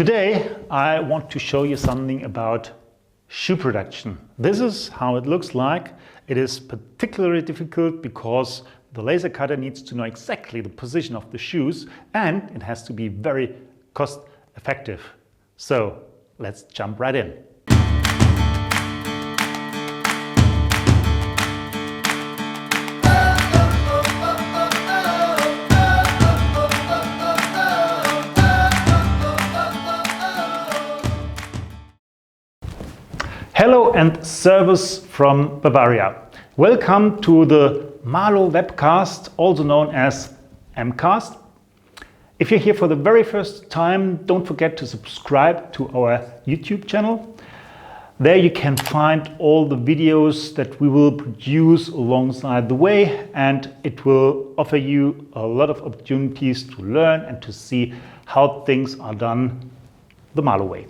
Today I want to show you something about shoe production. This is how it looks like. It is particularly difficult because the laser cutter needs to know exactly the position of the shoes and it has to be very cost effective. So let's jump right in. Hello and servus from Bavaria. Welcome to the Marlow webcast, also known as MCast. If you're here for the very first time, don't forget to subscribe to our YouTube channel. There you can find all the videos that we will produce alongside the way, and it will offer you a lot of opportunities to learn and to see how things are done the Marlow way.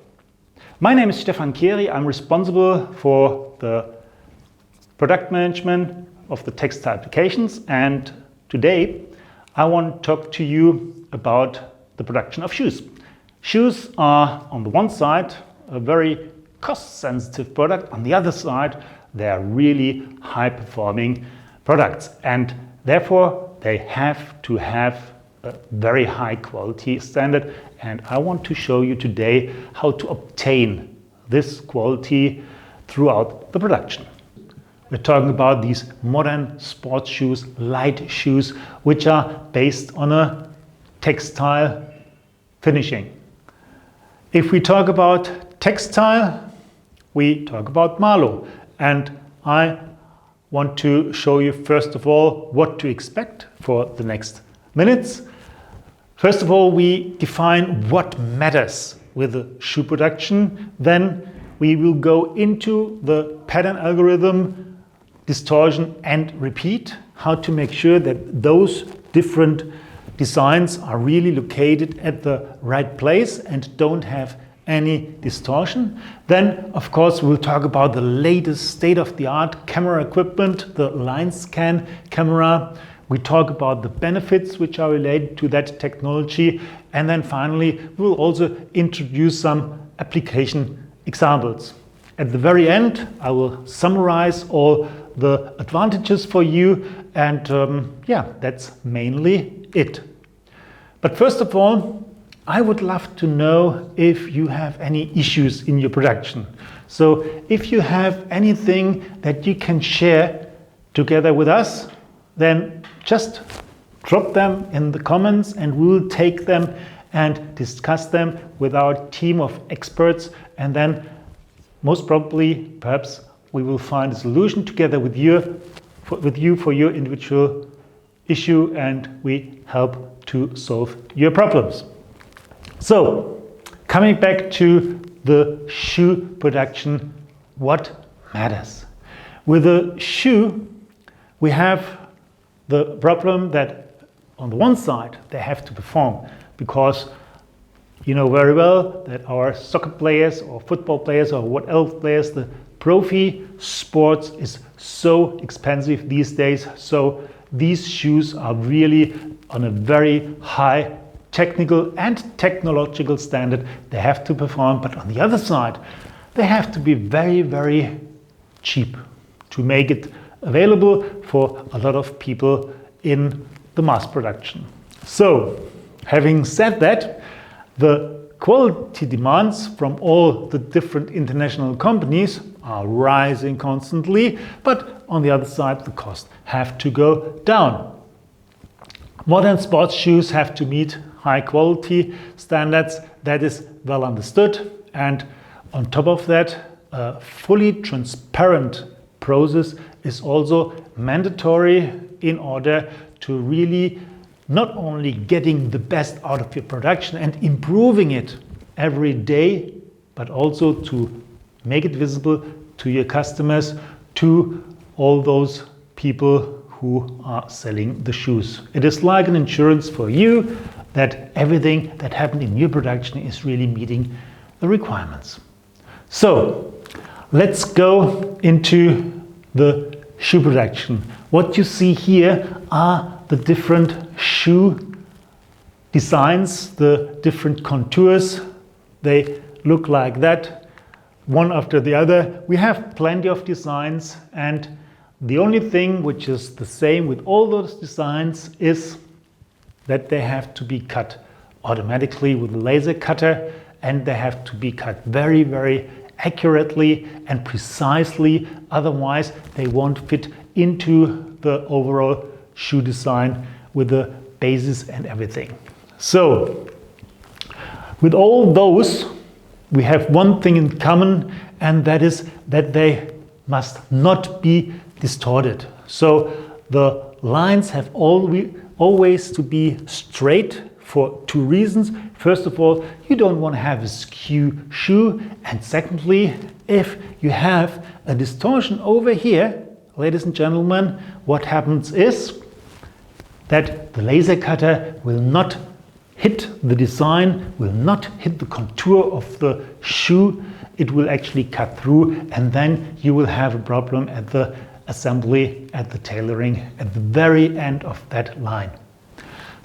My name is Stefan Kehry. I'm responsible for the product management of the textile applications, and today I want to talk to you about the production of shoes. Shoes are on the one side a very cost-sensitive product, on the other side they are really high-performing products, and therefore they have to have a very high quality standard, and I want to show you today how to obtain this quality throughout the production. We're talking about these modern sports shoes, light shoes, which are based on a textile finishing. If we talk about textile, we talk about Marlow, and I want to show you first of all what to expect for the next minutes. First of all, we define what matters with the shoe production. Then we will go into the pattern algorithm, distortion and repeat, how to make sure that those different designs are really located at the right place and don't have any distortion. Then, of course, we'll talk about the latest state-of-the-art camera equipment, the line scan camera. We talk about the benefits which are related to that technology, and then finally we'll also introduce some application examples. At the very end I will summarize all the advantages for you, and that's mainly it. But first of all, I would love to know if you have any issues in your production. So if you have anything that you can share together with us, then just drop them in the comments and we'll take them and discuss them with our team of experts, and then most probably perhaps we will find a solution together with you for your individual issue, and we help to solve your problems. So coming back to the shoe production, what matters? With a shoe we have the problem that on the one side they have to perform, because you know very well that our soccer players or football players or what else players, the profi sports is so expensive these days, so these shoes are really on a very high technical and technological standard. They have to perform, but on the other side they have to be very, very cheap to make it available for a lot of people in the mass production. So, having said that, the quality demands from all the different international companies are rising constantly, but on the other side the costs have to go down. Modern sports shoes have to meet high quality standards, that is well understood, and on top of that a fully transparent process is also mandatory in order to really not only getting the best out of your production and improving it every day, but also to make it visible to your customers, to all those people who are selling the shoes. It is like an insurance for you that everything that happened in your production is really meeting the requirements. So let's go into the shoe production. What you see here are the different shoe designs, the different contours They look like that, one after the other. We have plenty of designs, and the only thing which is the same with all those designs is that they have to be cut automatically with a laser cutter, and they have to be cut very, very accurately and precisely. Otherwise, they won't fit into the overall shoe design with the bases and everything. So, with all those, we have one thing in common, and that is that they must not be distorted. So the lines have always to be straight for two reasons. First of all, you don't want to have a skew shoe, and secondly, if you have a distortion over here, ladies and gentlemen, what happens is that the laser cutter will not hit the design, will not hit the contour of the shoe. It will actually cut through, and then you will have a problem at the assembly, at the tailoring, at the very end of that line.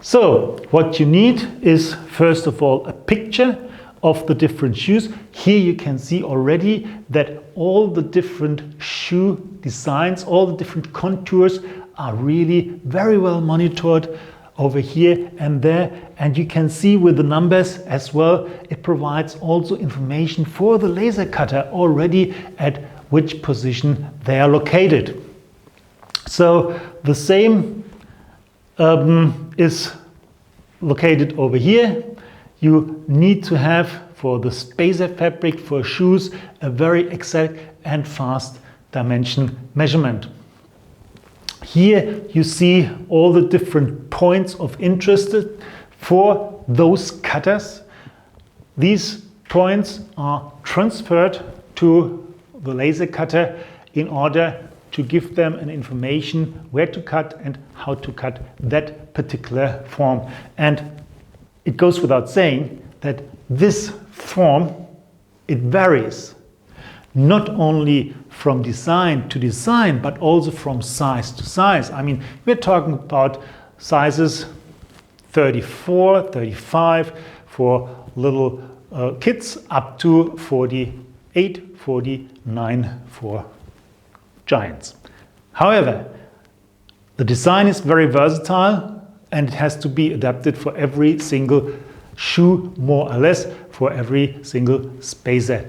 So what you need is, first of all, a picture of the different shoes. Here you can see already that all the different shoe designs, all the different contours are really very well monitored over here and there, and you can see with the numbers as well, it provides also information for the laser cutter already at which position they are located. So the same is located over here. You need to have, for the spacer fabric for shoes, a very exact and fast dimension measurement. Here you see all the different points of interest for those cutters. These points are transferred to the laser cutter in order to give them an information where to cut and how to cut that particular form. And it goes without saying that this form, it varies not only from design to design, but also from size to size. I mean, we're talking about sizes 34, 35 for little kids, up to 48, 49 for giants. However, the design is very versatile, and it has to be adapted for every single shoe, more or less, for every single spacer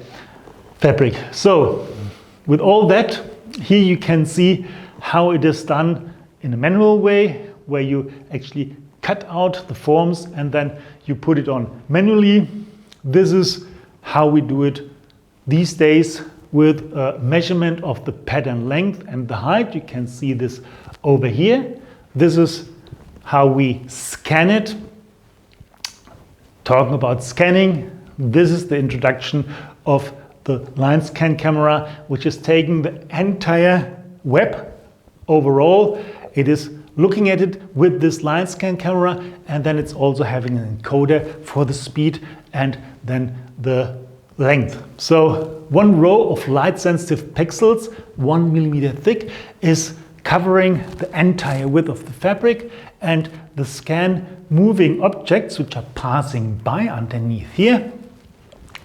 fabric. So with all that, here you can see how it is done in a manual way, where you actually cut out the forms and then you put it on manually. This is how we do it these days with a measurement of the pattern length and the height. You can see this over here. This is how we scan it. Talking about scanning, this is the introduction of the line scan camera, which is taking the entire web overall. It is looking at it with this line scan camera, and then it's also having an encoder for the speed and then the length. So one row of light sensitive pixels, 1 millimeter thick, is covering the entire width of the fabric, and the scan moving objects which are passing by underneath here,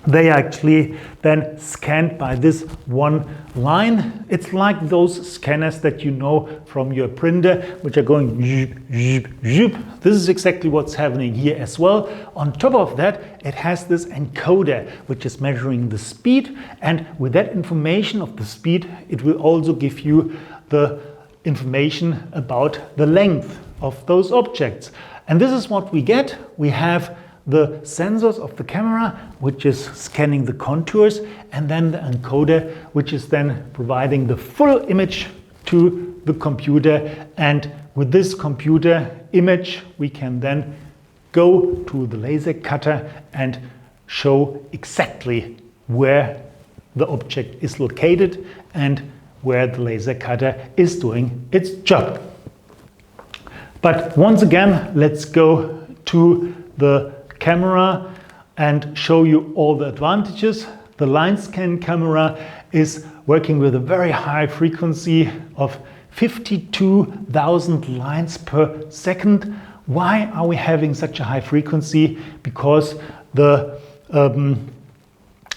they are actually then scanned by this one line. It's like those scanners that you know from your printer, which are going zoop, zoop, zoop. This is exactly what's happening here as well. On top of that, it has this encoder, which is measuring the speed, and with that information of the speed, it will also give you the information about the length of those objects. And this is what we get. We have the sensors of the camera, which is scanning the contours, and then the encoder, which is then providing the full image to the computer. And with this computer image, we can then go to the laser cutter and show exactly where the object is located and where the laser cutter is doing its job. But once again, let's go to the camera and show you all the advantages. The line scan camera is working with a very high frequency of 52,000 lines per second. Why are we having such a high frequency? Because the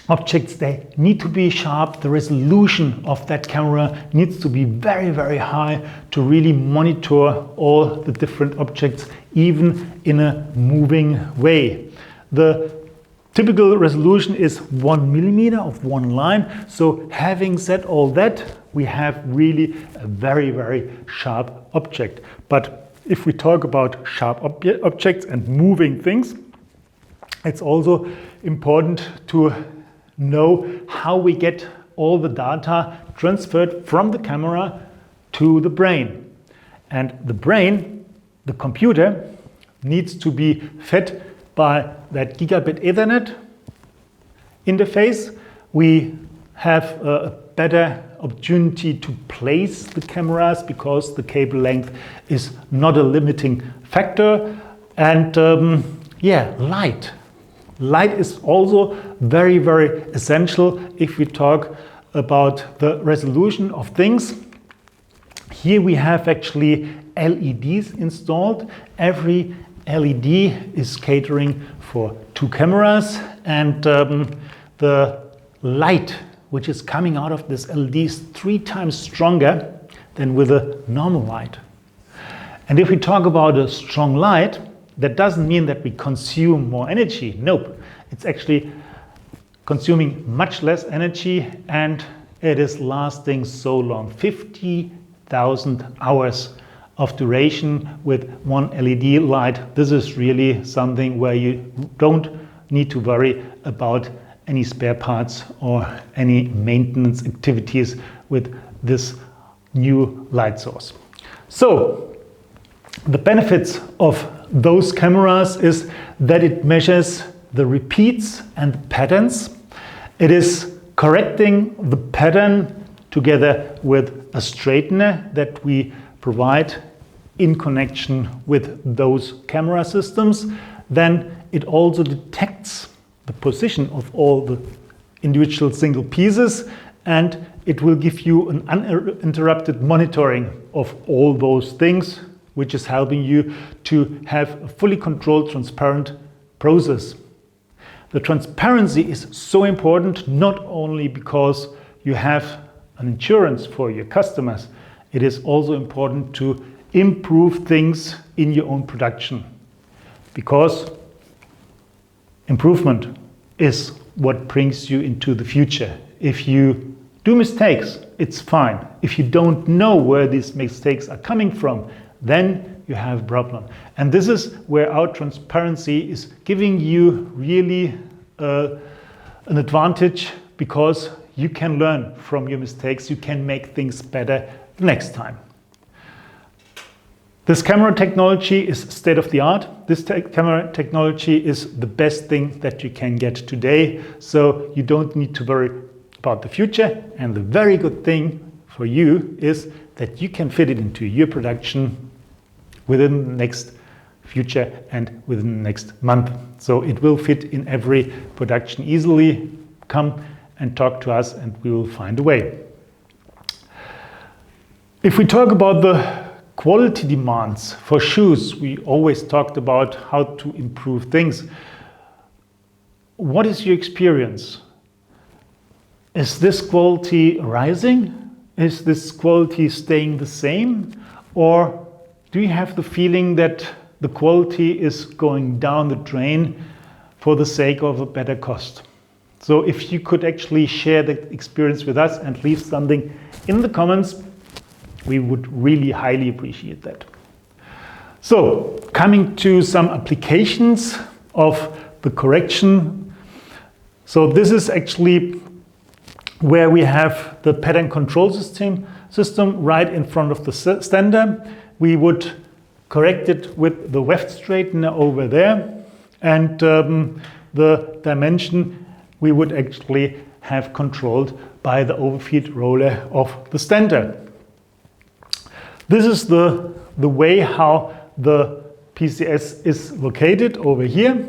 objects, they need to be sharp. The resolution of that camera needs to be very, very high to really monitor all the different objects, even in a moving way. The typical resolution is 1 millimeter of one line. So having said all that, we have really a very, very sharp object. But if we talk about sharp objects and moving things, it's also important to know how we get all the data transferred from the camera to the brain. And the brain, the computer, needs to be fed by that gigabit Ethernet interface. We have a better opportunity to place the cameras because the cable length is not a limiting factor. And light. Light is also very, very essential if we talk about the resolution of things. Here we have actually LEDs installed. Every LED is catering for 2 cameras, and the light which is coming out of this LED is 3 times stronger than with a normal light. And if we talk about a strong light, that doesn't mean that we consume more energy. Nope, it's actually consuming much less energy, and it is lasting so long, 50,000 hours of duration with one LED light. This is really something where you don't need to worry about any spare parts or any maintenance activities with this new light source. So the benefits of those cameras is that it measures the repeats and patterns. It is correcting the pattern together with a straightener that we provide in connection with those camera systems. Then it also detects the position of all the individual single pieces, and it will give you an uninterrupted monitoring of all those things, which is helping you to have a fully controlled, transparent process. The transparency is so important, not only because you have an insurance for your customers, it is also important to improve things in your own production, because improvement is what brings you into the future. If you do mistakes, it's fine. If you don't know where these mistakes are coming from, then you have a problem. And this is where our transparency is giving you really an advantage, because you can learn from your mistakes. You can make things better the next time. This camera technology is state of the art. This camera technology is the best thing that you can get today. So you don't need to worry about the future. And the very good thing for you is that you can fit it into your production within the next future and within the next month. So it will fit in every production easily. Come and talk to us and we will find a way. If we talk about the quality demands for shoes, we always talked about how to improve things. What is your experience? Is this quality rising? Is this quality staying the same? Or do you have the feeling that the quality is going down the drain for the sake of a better cost? So if you could actually share the experience with us and leave something in the comments, we would really highly appreciate that. So coming to some applications of the correction. So this is actually where we have the pattern control system right in front of the stander. We would correct it with the weft straightener over there, and the dimension we would actually have controlled by the overfeed roller of the stander. This is the way how the PCS is located over here,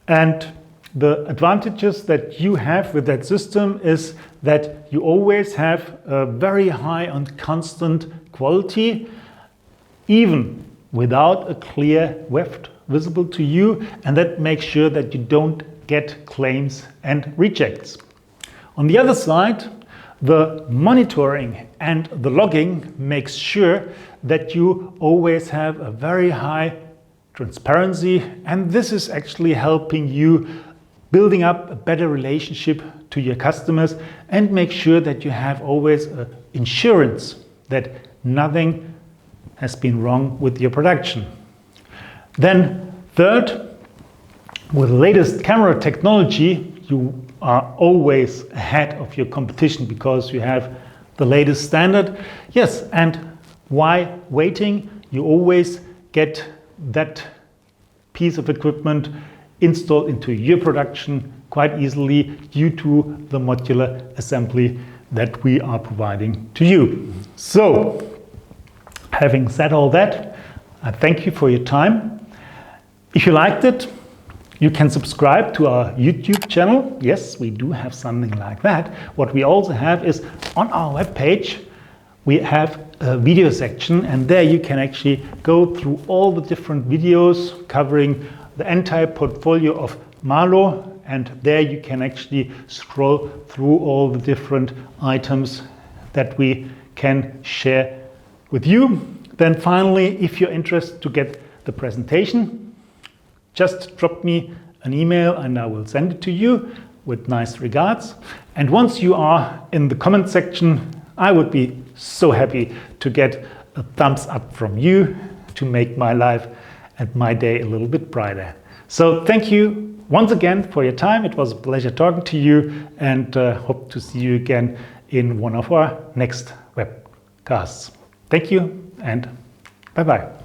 and the advantages that you have with that system is that you always have a very high and constant quality, even without a clear weft visible to you, and that makes sure that you don't get claims and rejects. On the other side, the monitoring and the logging makes sure that you always have a very high transparency, and this is actually helping you building up a better relationship to your customers and make sure that you have always insurance that nothing has been wrong with your production. Then third, with the latest camera technology, you are always ahead of your competition because you have the latest standard. Yes, and why waiting? You always get that piece of equipment installed into your production quite easily due to the modular assembly that we are providing to you. So, having said all that, I thank you for your time. If you liked it, you can subscribe to our YouTube channel. Yes, we do have something like that. What we also have is on our webpage, we have a video section, and there you can actually go through all the different videos covering the entire portfolio of Marlow, and there you can actually scroll through all the different items that we can share with you. Then finally, if you're interested to get the presentation, just drop me an email and I will send it to you with nice regards. And once you are in the comment section, I would be so happy to get a thumbs up from you to make my life and my day a little bit brighter. So thank you once again for your time. It was a pleasure talking to you, and hope to see you again in one of our next webcasts. Thank you and bye-bye.